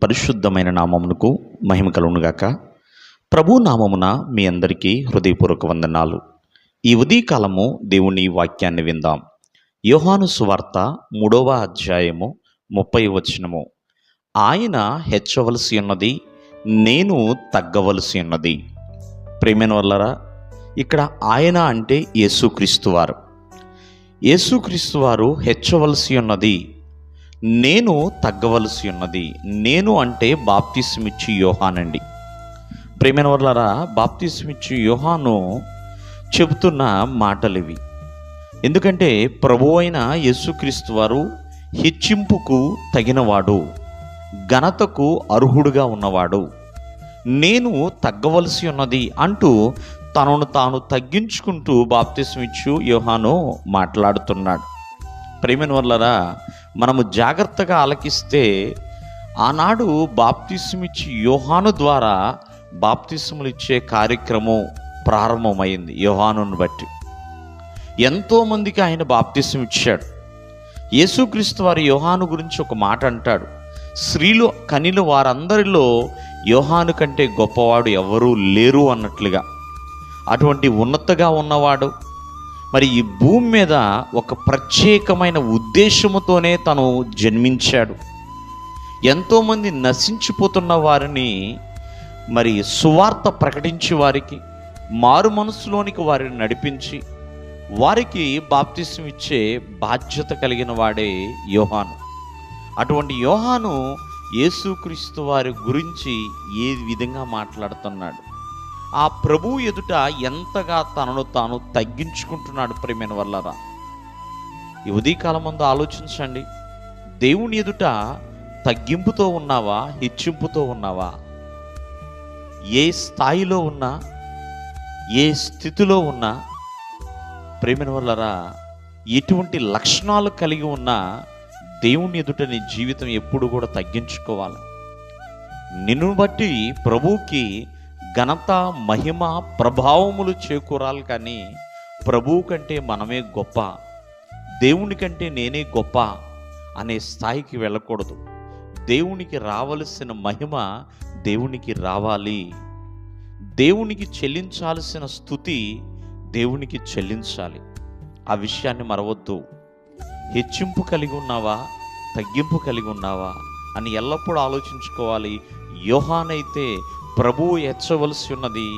పరిశుద్ధమైన నామమునకు మహిమ కలుగునుగాక. ప్రభు నామమున మీ అందరికీ హృదయపూర్వక వందనాలు. ఈ ఉదయకాలము దేవుని వాక్యాన్ని విందాం. యోహాను సువార్త 3వ అధ్యాయము 30వ వచనము. ఆయన హెచ్చవలసి ఉన్నది, నేను తగ్గవలసి ఉన్నది. ప్రియమైన వాళ్ళరా, ఇక్కడ ఆయన అంటే యేసుక్రీస్తు వారు. యేసుక్రీస్తు వారు హెచ్చవలసి ఉన్నది, నేను తగ్గవలసి ఉన్నది. నేను అంటే బాప్తిస్మిచ్చి యోహానండి. ప్రియమైన వాళ్ళారా, బాప్తిస్మిచ్చి యోహాను చెబుతున్న మాటలు ఇవి. ఎందుకంటే ప్రభు అయిన యేసుక్రీస్తు వారు హెచ్చింపుకు తగినవాడు, ఘనతకు అర్హుడుగా ఉన్నవాడు. నేను తగ్గవలసి ఉన్నది అంటూ తనను తాను తగ్గించుకుంటూ బాప్తిస్మిచ్చు యోహాను మాట్లాడుతున్నాడు. ప్రియమైన వాళ్ళరా, మనము జాగ్రత్తగా ఆలకిస్తే ఆనాడు బాప్తిస్మిచ్చి యోహాను ద్వారా బాప్తిస్ములు ఇచ్చే కార్యక్రమం ప్రారంభమైంది. యోహానుని బట్టి ఎంతోమందికి ఆయన బాప్తిస్మ ఇచ్చాడు. యేసుక్రీస్తు వారి యోహాను గురించి ఒక మాట అంటాడు, స్త్రీలు కనిల వారందరిలో యోహాను కంటే గొప్పవాడు ఎవరూ లేరు అన్నట్లుగా. అటువంటి ఉన్నతగా ఉన్నవాడు మరి ఈ భూమి మీద ఒక ప్రత్యేకమైన ఉద్దేశముతోనే తను జన్మించాడు. ఎంతోమంది నశించిపోతున్న వారిని మరి సువార్త ప్రకటించి వారికి మారు మనసులోనికి వారిని నడిపించి వారికి బాప్తిస్మ ఇచ్చే బాధ్యత కలిగిన వాడే యోహాను. అటువంటి యోహాను యేసుక్రీస్తు వారి గురించి ఏ విధంగా మాట్లాడుతున్నాడు, ఆ ప్రభువు ఎదుట ఎంతగా తనను తాను తగ్గించుకుంటున్నాడు. ప్రియమైన వల్లరా, ఈ ఉదయకాలం ముందు ఆలోచించండి. దేవుని ఎదుట తగ్గింపుతో ఉన్నావా, హెచ్చింపుతో ఉన్నావా? ఏ స్థాయిలో ఉన్నా, ఏ స్థితిలో ఉన్నా, ప్రియమైన వల్లరా, ఎటువంటి లక్షణాలు కలిగి ఉన్నా దేవుని ఎదుట నీ జీవితం ఎప్పుడు కూడా తగ్గించుకోవాలి. నిన్ను బట్టి ప్రభువుకి ఘనత, మహిమ, ప్రభావములు చేకూరాలి. కానీ ప్రభువు కంటే మనమే గొప్ప, దేవుని కంటే నేనే గొప్ప అనే స్థాయికి వెళ్ళకూడదు. దేవునికి రావలసిన మహిమ దేవునికి రావాలి. దేవునికి చెల్లించాల్సిన స్తుతి దేవునికి చెల్లించాలి. ఆ విషయాన్ని మరవద్దు. హెచ్చింపు కలిగి ఉన్నావా, తగ్గింపు కలిగి ఉన్నావా అని ఎల్లప్పుడూ ఆలోచించుకోవాలి. యోహానైతే ప్రభువు హెచ్చవలసి ఉన్నది,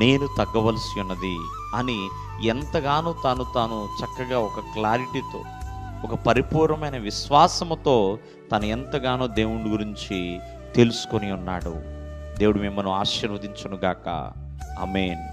నేను తగ్గవలసి ఉన్నది అని ఎంతగానో తాను చక్కగా ఒక క్లారిటీతో, ఒక పరిపూర్ణమైన విశ్వాసముతో తను ఎంతగానో దేవుని గురించి తెలుసుకొని ఉన్నాడు. దేవుడు మిమ్మల్ని ఆశీర్వదించునుగాక. ఆమేన్.